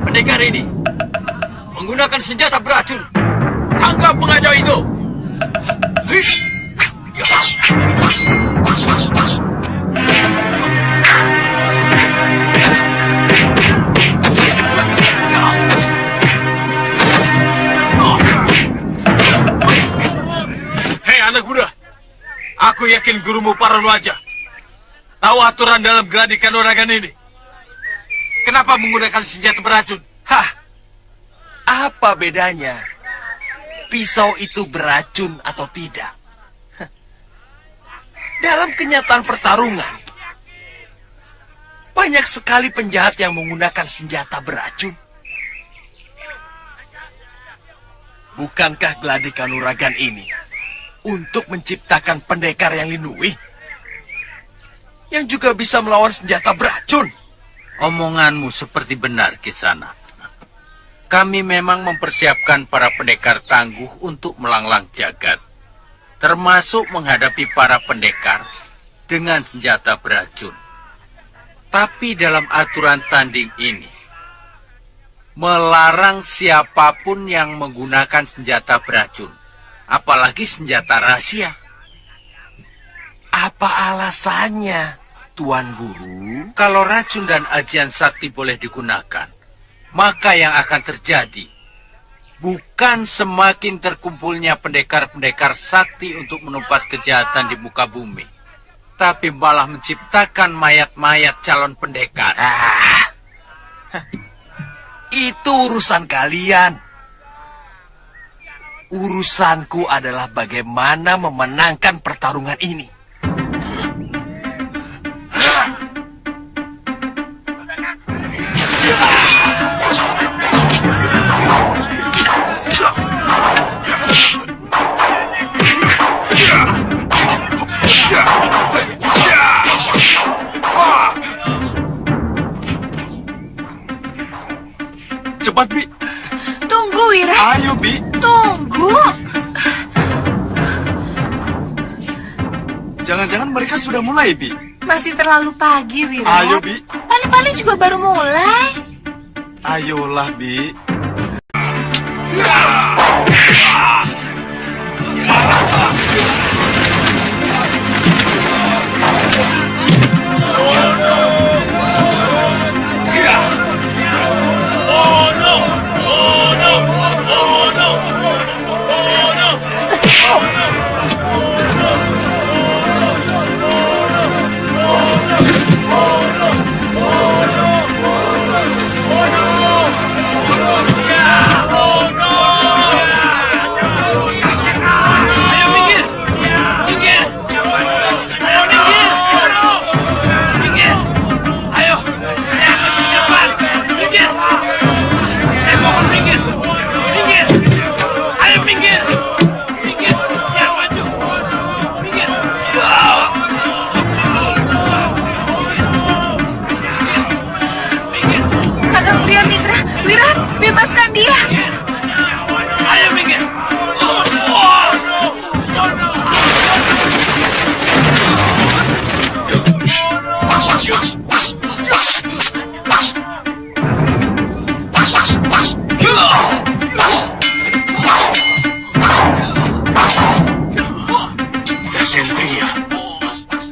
Pendekar ini menggunakan senjata beracun. Tangkap pengacau itu. Hei anak muda, aku yakin gurumu Paranoaja tahu aturan dalam gladi kanuragan ini. Kenapa menggunakan senjata beracun? Hah? Apa bedanya? Pisau itu beracun atau tidak? Dalam kenyataan pertarungan, banyak sekali penjahat yang menggunakan senjata beracun. Bukankah gladi kanuragan ini untuk menciptakan pendekar yang linui? Yang juga bisa melawan senjata beracun? Omonganmu seperti benar, Kisana. Kami memang mempersiapkan para pendekar tangguh untuk melanglang jagat, termasuk menghadapi para pendekar dengan senjata beracun. Tapi dalam aturan tanding ini, melarang siapapun yang menggunakan senjata beracun, apalagi senjata rahasia. Apa alasannya, Tuan Guru? Kalau racun dan ajian sakti boleh digunakan, maka yang akan terjadi bukan semakin terkumpulnya pendekar-pendekar sakti untuk menumpas kejahatan di muka bumi, tapi malah menciptakan mayat-mayat calon pendekar. Itu urusan kalian. Urusanku adalah bagaimana memenangkan pertarungan ini. Cepat, Bi. Tunggu, Wira. Ayo, Bi. Tunggu. Jangan-jangan mereka sudah mulai, Bi. Masih terlalu pagi, Wira. Ayo, Bi. Paling-paling juga baru mulai. Ayolah, Bi.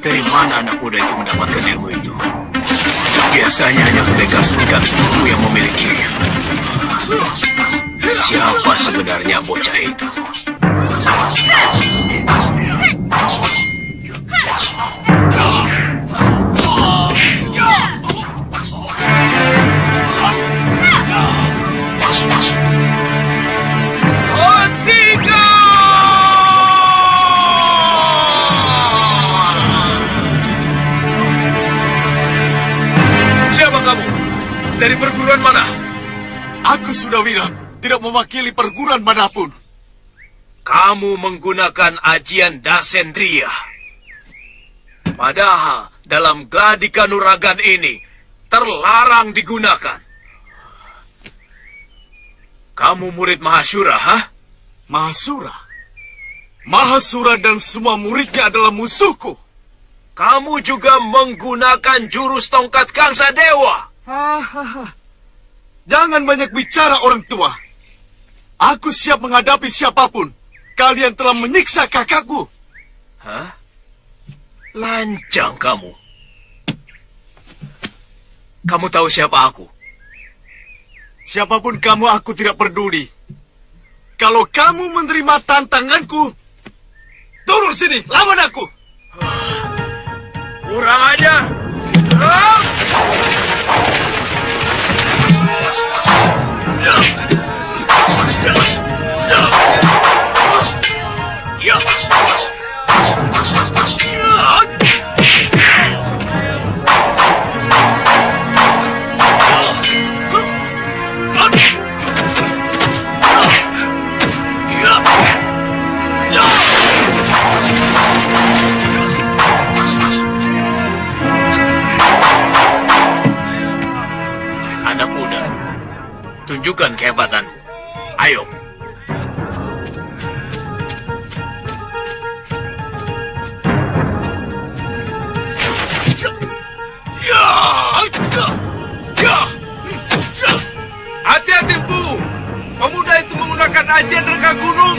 Dari mana anak muda itu mendapatkan ilmu itu? Biasanya hanya pendekar setingkat ilmu yang memilikinya. Siapa sebenarnya bocah itu? Siapa kamu? Dari perguruan mana? Aku sudah Wirat, tidak mewakili perguruan manapun. Kamu menggunakan ajian Dasendriya. Padahal dalam gladi kanuragan ini terlarang digunakan. Kamu murid Mahasura, ha? Mahasura? Mahasura dan semua muridnya adalah musuhku. Kamu juga menggunakan jurus tongkat Kangsa Dewa. Jangan banyak bicara orang tua. Aku siap menghadapi siapapun. Kalian telah menyiksa kakakku. Hah? Lancang kamu. Kamu tahu siapa aku? Siapapun kamu, aku tidak peduli. Kalau kamu menerima tantanganku, turun sini, lawan aku. Kurang ajar. Anak muda, tunjukkan kehebatanmu. Ayo. Hati-hati, Bu. Pemuda itu menggunakan ajian rengga gunung.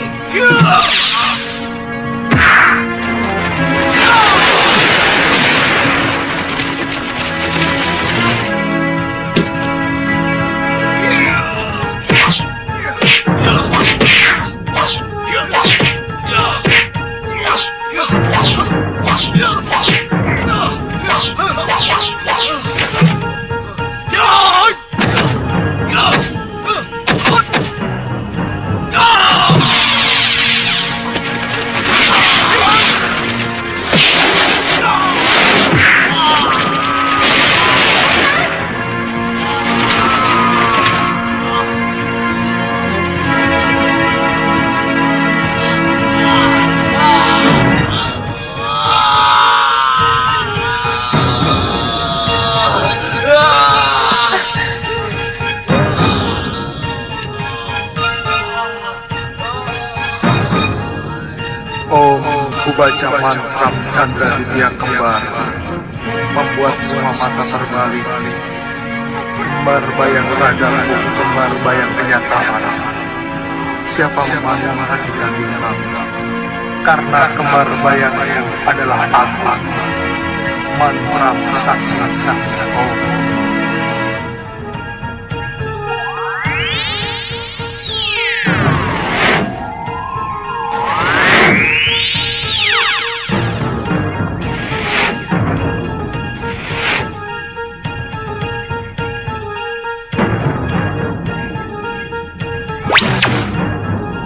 Baca mantra Chandra Ditya Kembar membuat semua mata terbalik. Kembar bayang ragamku, kembar bayang kenyataan. Siapa memandang hati dan dalam? Karena kembar bayangku adalah aku. Mantra saksa.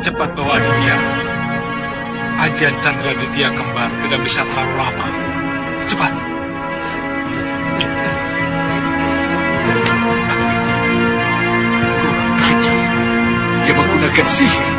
Cepat bawa Aditya. Ajian Chandra Ditya Kembar tidak bisa terlalu lama. Cepat. Kurang ajar. Dia menggunakan sihir.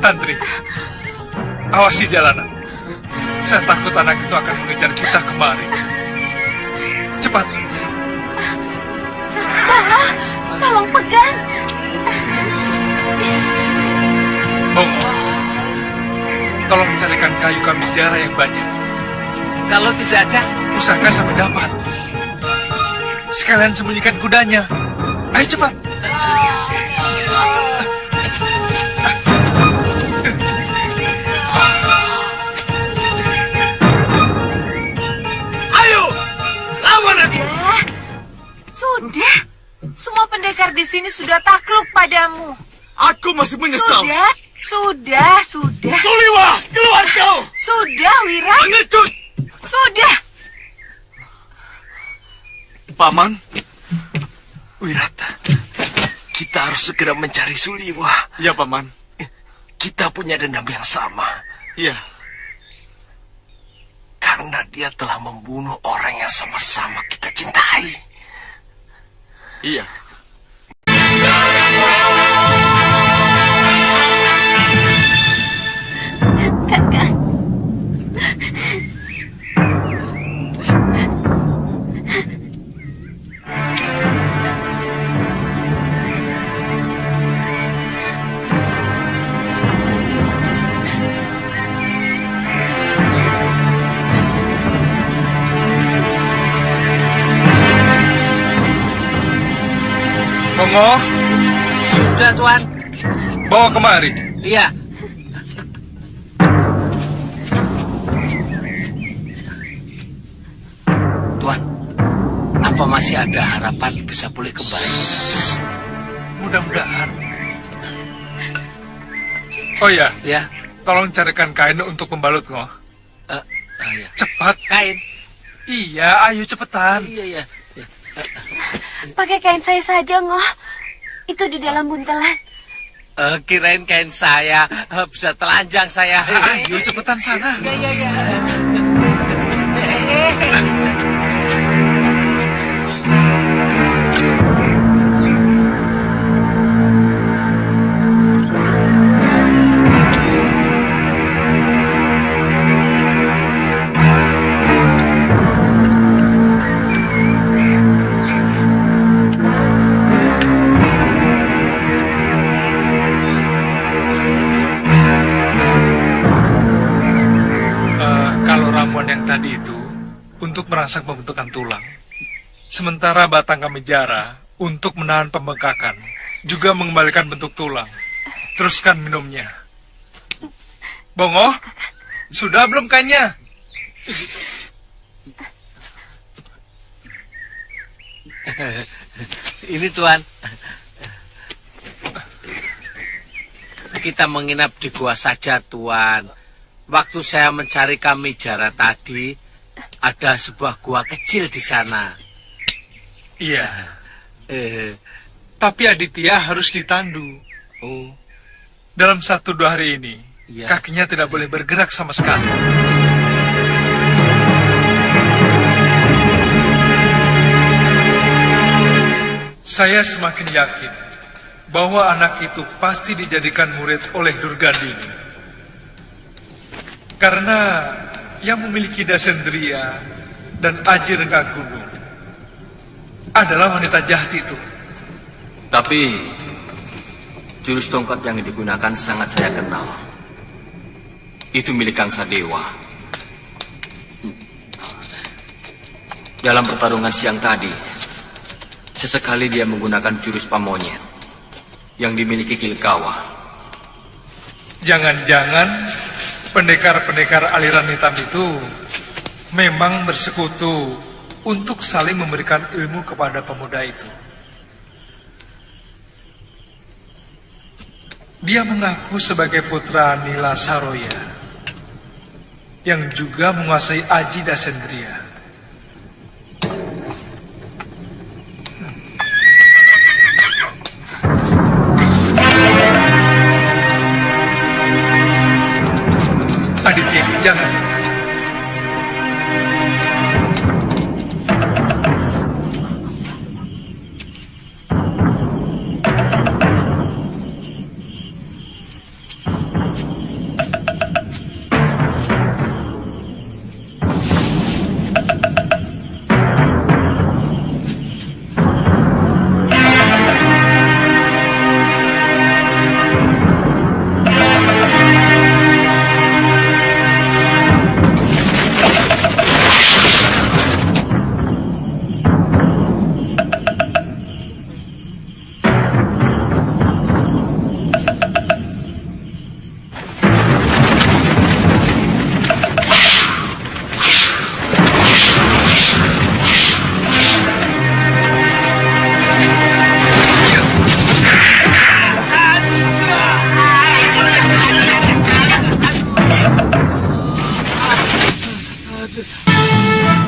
Tantri, awasi jalanan. Saya takut anak itu akan mengejar kita kemari. Cepat. Bongo, tolong pegang. Bongo, tolong carikan kayu kamijara yang banyak. Kalau tidak ada, usahakan sampai dapat. Sekalian sembunyikan kudanya. Ayo cepat. Ayo, lawan aku. Sudah, semua pendekar di sini sudah takluk padamu. Aku masih menyesal. Sudah. Suliwa, keluar kau. Sudah, Wira. Pengecut. Sudah. Paman, Wirata, kita harus segera mencari Suliwa. Ya, Paman. Kita punya dendam yang sama. Iya. Karena dia telah membunuh orang yang sama-sama kita cintai. Iya. Kakak. Bongo. Sudah, Tuan. Bawa kemari. Iya. Tuan, apa masih ada harapan bisa pulih kembali? Mudah-mudahan. Oh ya. Ya. Tolong carikan kain untuk membalut, Ngo. Ya. Cepat. Kain? Iya, ayo cepetan. Iya. Pakai kain saya saja, Ngoh. Itu di dalam buntelan. Kirain kain saya bisa telanjang saya. Ayo cepetan sana. Iya. Tadi itu untuk merangsang pembentukan tulang, sementara batang kamijara untuk menahan pembengkakan, juga mengembalikan bentuk tulang. Teruskan minumnya. Bongo, sudah belum kainnya? Ini, Tuan. Kita menginap di gua saja, Tuan. Waktu saya mencari kamijara tadi, ada sebuah gua kecil di sana. Iya. Tapi Aditya harus ditandu. Oh. Dalam 1-2 hari ini, kakinya tidak boleh bergerak sama sekali. Saya semakin yakin bahwa anak itu pasti dijadikan murid oleh Durgandini. Karena yang memiliki Dasendria dan Aji Rengga Gunung adalah wanita jahat itu. Tapi jurus tongkat yang digunakan sangat saya kenal. Itu milik Kang Sadewa. Dalam pertarungan siang tadi, sesekali dia menggunakan jurus pamonyet yang dimiliki Kilkawa. Jangan-jangan pendekar-pendekar aliran hitam itu memang bersekutu untuk saling memberikan ilmu kepada pemuda itu. Dia mengaku sebagai putra Nila Saroya yang juga menguasai Aji Dasendria. Aditya, jangan. Aduh.